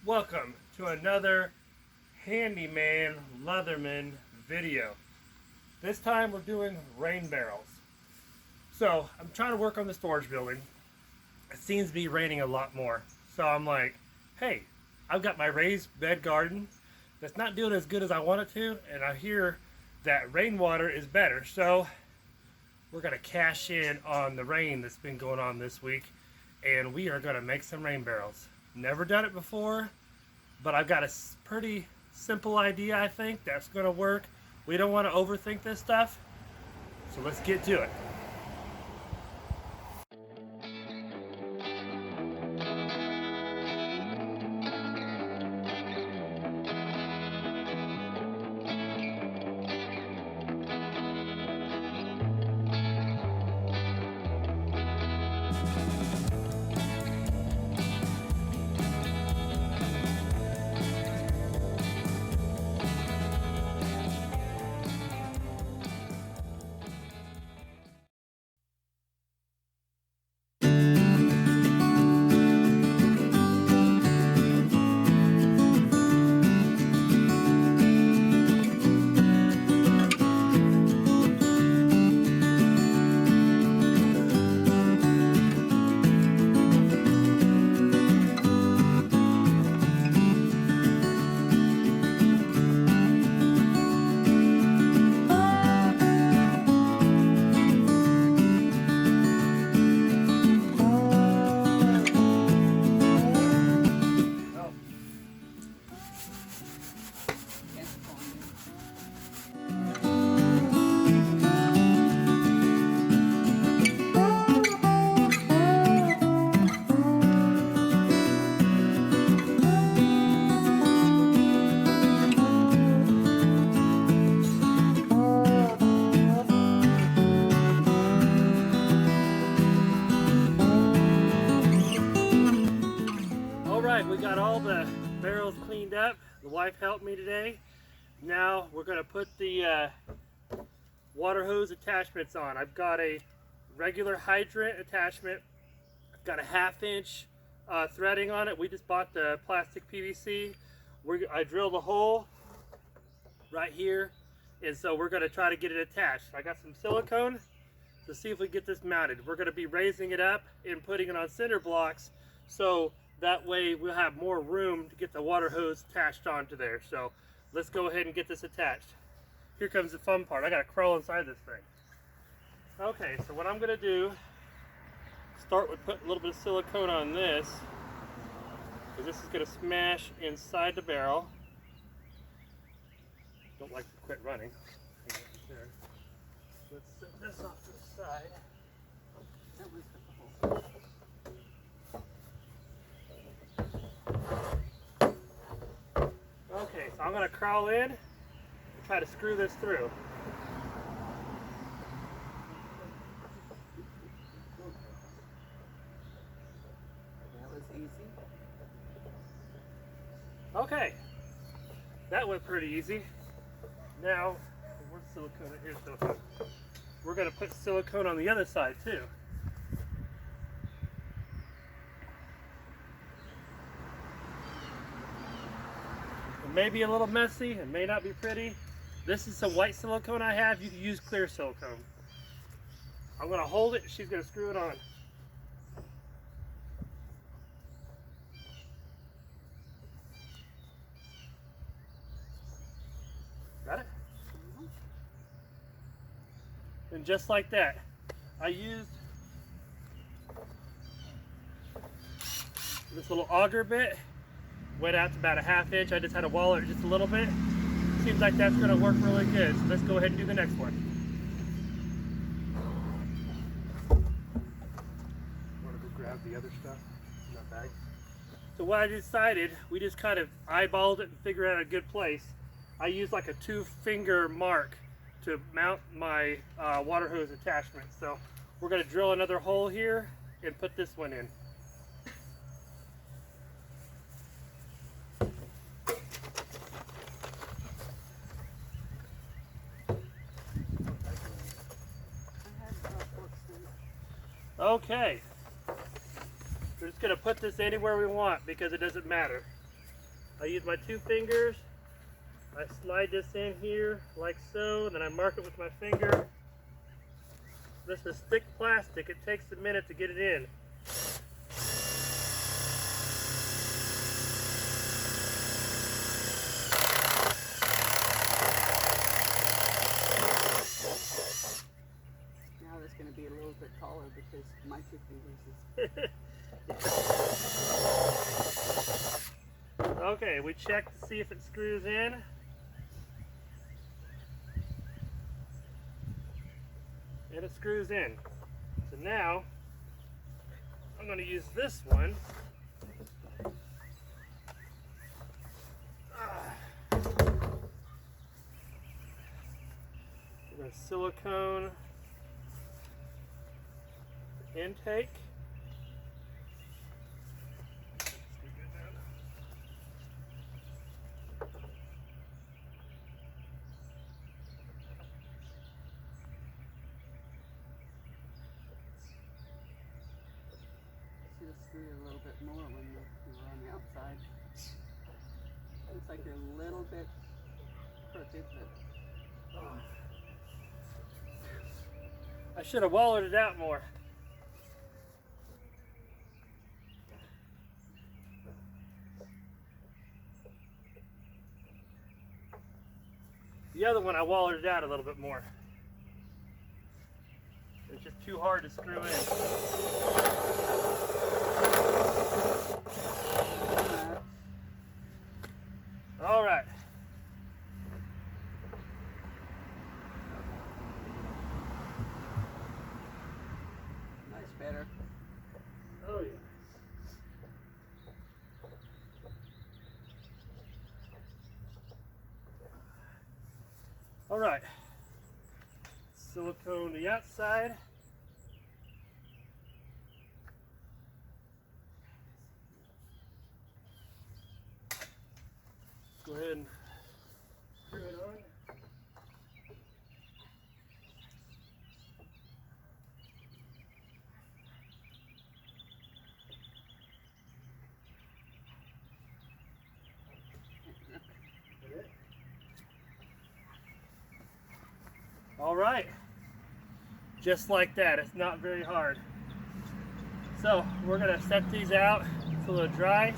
Welcome to another Handyman Leatherman video. This time we're doing rain barrels. So I'm trying to work on the storage building. It seems to be raining a lot more. So I'm like, hey, I've got my raised bed garden that's not doing as good as I want it to, and I hear that rainwater is better. So we're gonna cash in on the rain that's been going on this week, and we are gonna make some rain barrels. Never done it before, but I've got a pretty simple idea, I think, that's gonna work. We don't wanna overthink this stuff, so let's get to it. We got all the barrels cleaned up. The wife helped me today. Now we're going to put the water hose attachments on. I've got a regular hydrant attachment. I've got a 1/2 inch threading on it. We just bought the plastic PVC. I drilled a hole right here, and so we're going to try to get it attached. I got some silicone to see if we get this mounted. We're going to be raising it up and putting it on cinder blocks, so that way we'll have more room to get the water hose attached onto there. So let's go ahead and get this attached. Here comes the fun part. I gotta crawl inside this thing. Okay, so what I'm gonna do, start with putting a little bit of silicone on this, because this is gonna smash inside the barrel. Don't like to quit running. Let's set this off to the side. Okay, so I'm going to crawl in and try to screw this through. That was easy. Okay, that went pretty easy. Now, where's silicone? Here's silicone. We're going to put silicone on the other side too. Maybe a little messy, it may not be pretty. This is some white silicone I have. You can use clear silicone. I'm gonna hold it, she's gonna screw it on. Got it? And just like that, I used this little auger bit. Went out to about a 1/2 inch. I just had to wall it just a little bit. Seems like that's going to work really good. So let's go ahead and do the next one. Want to go grab the other stuff in that bag? So what I decided, we just kind of eyeballed it and figured out a good place. I used like a 2-finger mark to mount my water hose attachment. So we're going to drill another hole here and put this one in. Okay, we're just going to put this anywhere we want because it doesn't matter. I use my 2 fingers. I slide this in here like so, and then I mark it with my finger. This is thick plastic. It takes a minute to get it in. Now it's going to be a little bit taller because my 2 fingers is... Okay, we check to see if it screws in. And it screws in. So now, I'm going to use this one. A silicone intake. Should have screwed a little bit more when you were on the outside. Looks like you're a little bit crooked, but... I should have walled it out more. The other one I walled it out a little bit more. It's just too hard to screw in. All right. Much better. Oh yeah. All right. Silicone the outside. Go ahead and screw it on. All right, just like that. It's not very hard. So we're gonna set these out until they're dry.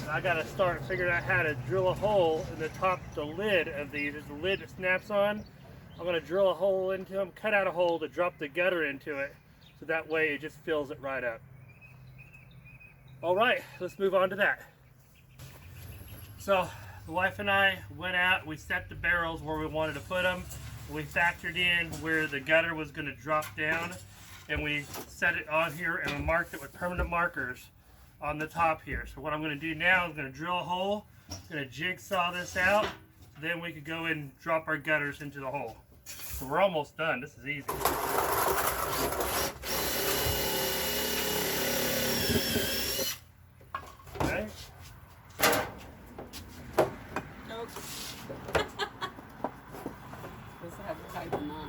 And I gotta start figuring out how to drill a hole in the top, the lid of these. There's a lid that snaps on. I'm gonna drill a hole into them, cut out a hole to drop the gutter into it, so that way it just fills it right up. All right, let's move on to that. So the wife and I went out, we set the barrels where we wanted to put them. We factored in where the gutter was going to drop down, and we set it on here and we marked it with permanent markers on the top here. So what I'm going to do now is I'm going to drill a hole, I'm going to jigsaw this out, then we could go and drop our gutters into the hole. So we're almost done. This is easy. Okay. Nope. Supposed to have a tighter knot.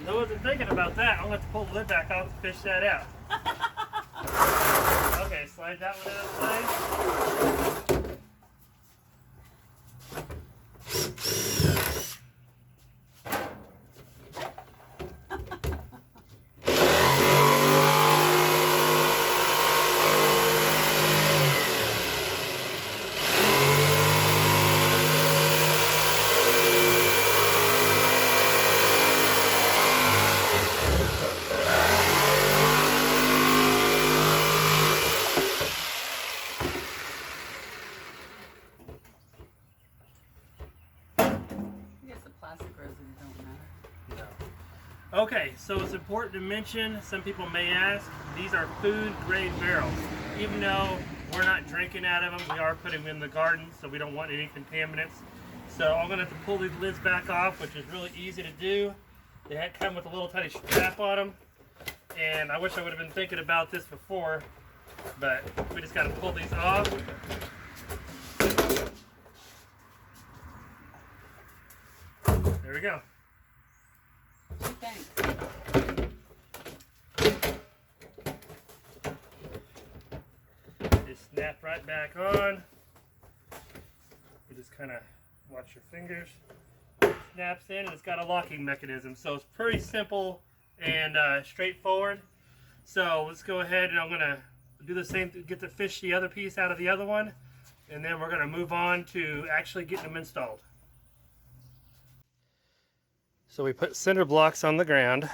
I wasn't thinking about that. I'll have to pull the lid back off to fish that out. Okay, slide that one out of place. Okay, so it's important to mention, some people may ask, these are food grade barrels. Even though we're not drinking out of them. We are putting them in the garden, so we don't want any contaminants. So I'm going to have to pull these lids back off, which is really easy to do. They come with a little tiny strap on them. And I wish I would have been thinking about this before, but we just got to pull these off. There we go. Thanks. Just snap right back on. You just kind of watch your fingers. Snaps in, and it's got a locking mechanism, so it's pretty simple and straightforward. So let's go ahead, and I'm going to do the same, get the other piece out of the other one, and then we're going to move on to actually getting them installed. So we put cinder blocks on the ground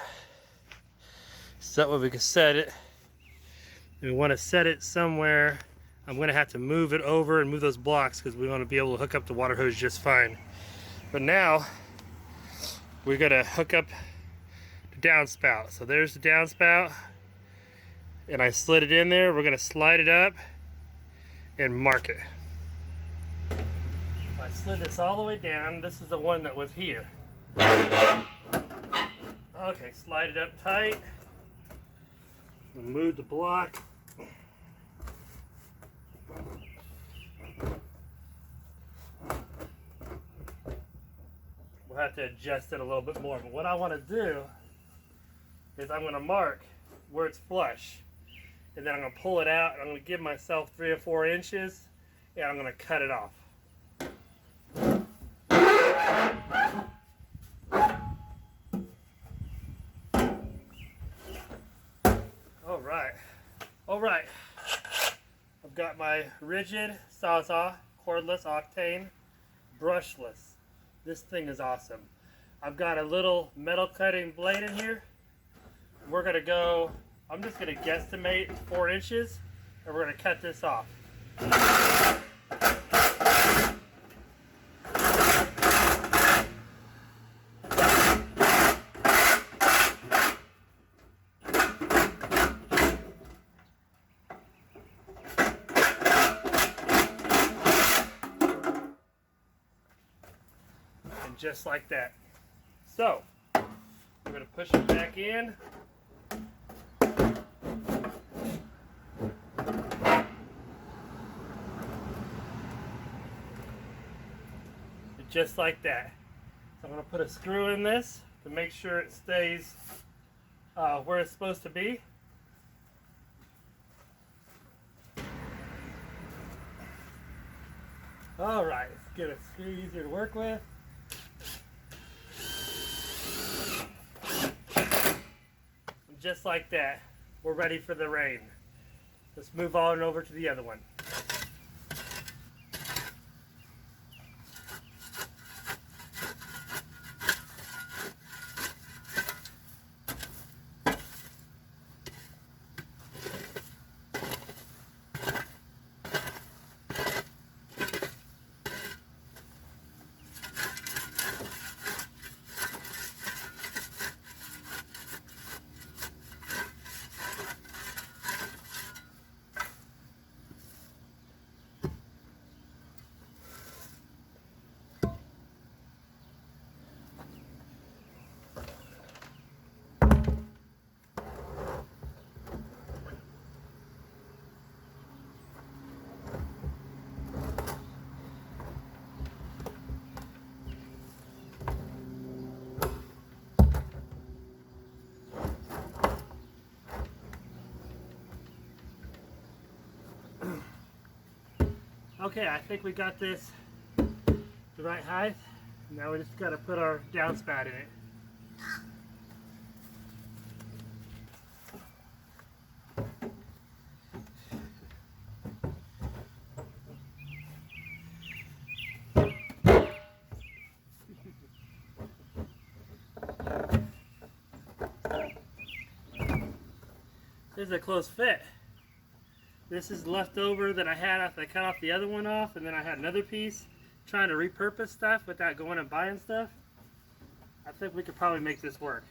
so that way we can set it. And we want to set it somewhere. I'm going to have to move it over and move those blocks because we want to be able to hook up the water hose just fine. But now we're going to hook up the downspout. So there's the downspout, and I slid it in there. We're going to slide it up and mark it. I slid this all the way down. This is the one that was here. Okay, slide it up tight. Move the block. We'll have to adjust it a little bit more, but what I want to do is I'm going to mark where it's flush, and then I'm going to pull it out, and I'm going to give myself 3 or 4 inches, and I'm going to cut it off. All right, I've got my rigid Sawzall, cordless, octane, brushless. This thing is awesome. I've got a little metal cutting blade in here. We're gonna go, I'm just gonna guesstimate 4 inches, and we're gonna cut this off. Just like that. So, we're going to push it back in. Just like that. So I'm going to put a screw in this to make sure it stays where it's supposed to be. Alright, let's get a screw easier to work with. Just like that, we're ready for the rain. Let's move on over to the other one. Okay, I think we got this the right height. Now we just got to put our downspout in it. This is a close fit. This is leftover that I had after I cut off the other one off, and then I had another piece trying to repurpose stuff without going and buying stuff. I think we could probably make this work.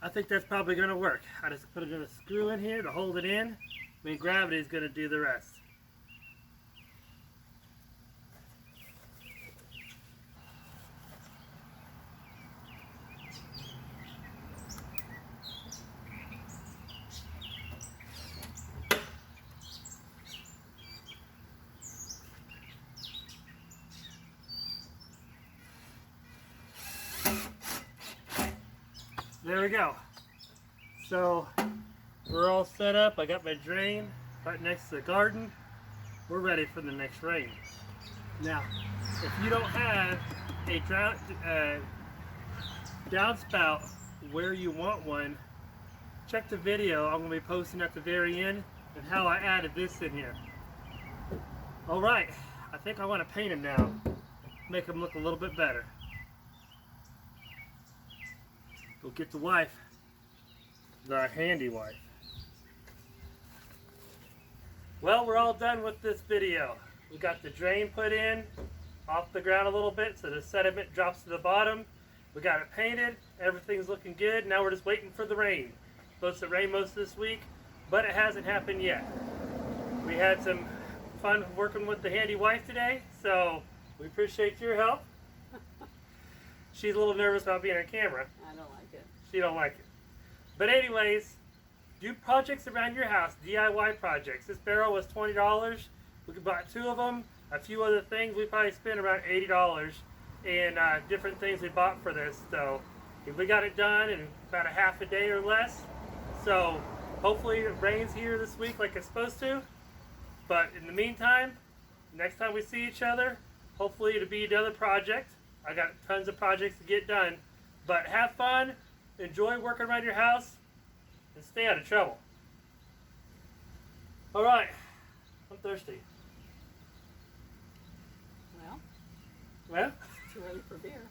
I think that's probably going to work. I just put a screw in here to hold it in. I mean, gravity is going to do the rest. There we go. So we're all set up. I got my drain right next to the garden. We're ready for the next rain. Now, if you don't have a downspout where you want one, check the video I'm going to be posting at the very end and how I added this in here. Alright, I think I want to paint them now. Make them look a little bit better. We'll get the wife, the handy wife. Well, we're all done with this video. We got the drain put in off the ground a little bit so the sediment drops to the bottom. We got it painted. Everything's looking good. Now we're just waiting for the rain. Supposed to rain most of this week, but it hasn't happened yet. We had some fun working with the handy wife today, so we appreciate your help. She's a little nervous about being on camera. I don't like it. She don't like it. But anyways, do projects around your house, DIY projects. This barrel was $20. We could buy 2 of them. A few other things, we probably spent around $80 in different things we bought for this. So if we got it done in about a half a day or less. So hopefully it rains here this week like it's supposed to. But in the meantime, next time we see each other, hopefully it'll be another project. I got tons of projects to get done. But have fun, enjoy working around your house, and stay out of trouble. Alright, I'm thirsty. Well, Well? too early for beer.